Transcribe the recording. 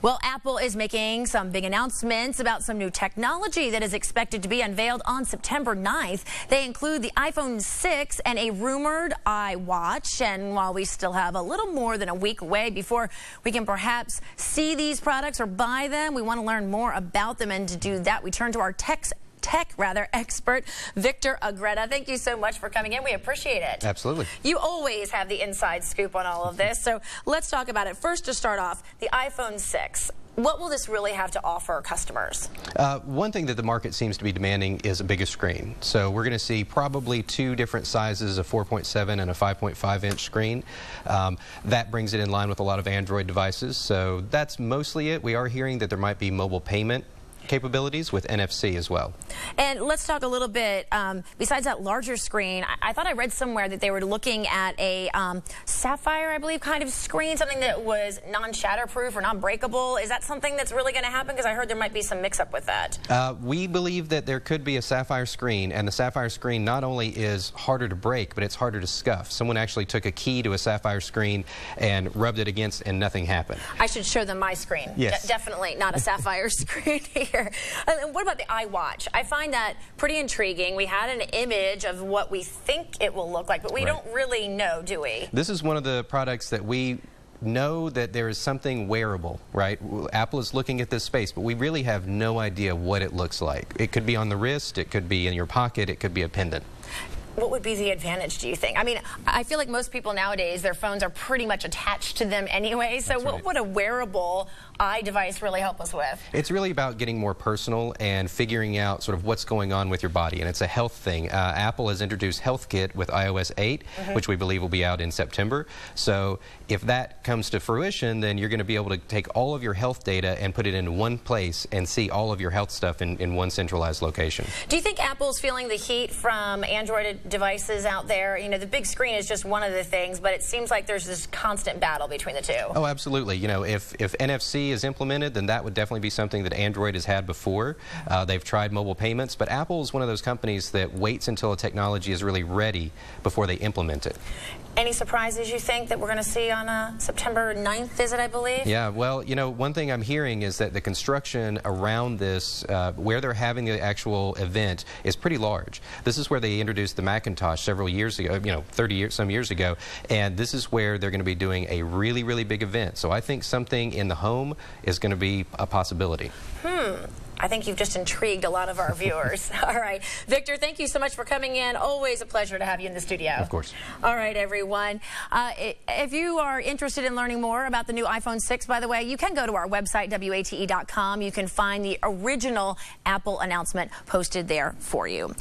Well, Apple is making some big announcements about some new technology that is expected to be unveiled on September 9th. They include the iPhone 6 and a rumored iWatch. And while we still have a little more than a week away before we can perhaps see these products or buy them, we want to learn more about them. And to do that, we turn to our tech expert, Victor Agreda. Thank you so much for coming in. We appreciate it. Absolutely. You always have the inside scoop on all of this. So let's talk about it. First, to start off, the iPhone 6. What will this really have to offer customers? One thing that the market seems to be demanding is a bigger screen. So we're going to see probably two different sizes, a 4.7 and a 5.5 inch screen. That brings it in line with a lot of Android devices. So that's mostly it. We are hearing that there might be mobile payment capabilities with NFC as well. And let's talk a little bit, besides that larger screen, I thought I read somewhere that they were looking at a sapphire, I believe, kind of screen, something that was non-shatterproof or non-breakable. Is that something that's really going to happen? Because I heard there might be some mix-up with that. We believe that there could be a sapphire screen, and the sapphire screen not only is harder to break, but it's harder to scuff. Someone actually took a key to a sapphire screen and rubbed it against, and nothing happened. I should show them my screen. Yes. Definitely not a sapphire screen here. And what about the iWatch? I find that pretty intriguing. We had an image of what we think it will look like, but we don't really know, do we? This is one of the products that we know that there is something wearable, right? Apple is looking at this space, but we really have no idea what it looks like. It could be on the wrist, it could be in your pocket, it could be a pendant. What would be the advantage, do you think? I mean, I feel like most people nowadays, their phones are pretty much attached to them anyway, so what would a wearable device really help us with? It's really about getting more personal and figuring out sort of what's going on with your body, and it's a health thing. Apple has introduced HealthKit with iOS 8, which we believe will be out in September. So if that comes to fruition, then you're going to be able to take all of your health data and put it in one place and see all of your health stuff in one centralized location. Do you think Apple's feeling the heat from Android devices out there? You know, the big screen is just one of the things, but it seems like there's this constant battle between the two. Oh, absolutely. You know, if NFC is implemented, then that would definitely be something that Android has had before. They've tried mobile payments, but Apple is one of those companies that waits until a technology is really ready before they implement it. Any surprises you think that we're going to see on September 9th, is it, I believe? Yeah, well, you know, one thing I'm hearing is that the construction around this, where they're having the actual event, is pretty large. This is where they introduced the Macintosh several years ago, you know, 30 some years ago, and this is where they're going to be doing a really, really big event. So I think something in the home is going to be a possibility. I think you've just intrigued a lot of our viewers. All right. Victor, thank you so much for coming in. Always a pleasure to have you in the studio. Of course. All right, everyone. If you are interested in learning more about the new iPhone 6, by the way, you can go to our website, wate.com. You can find the original Apple announcement posted there for you.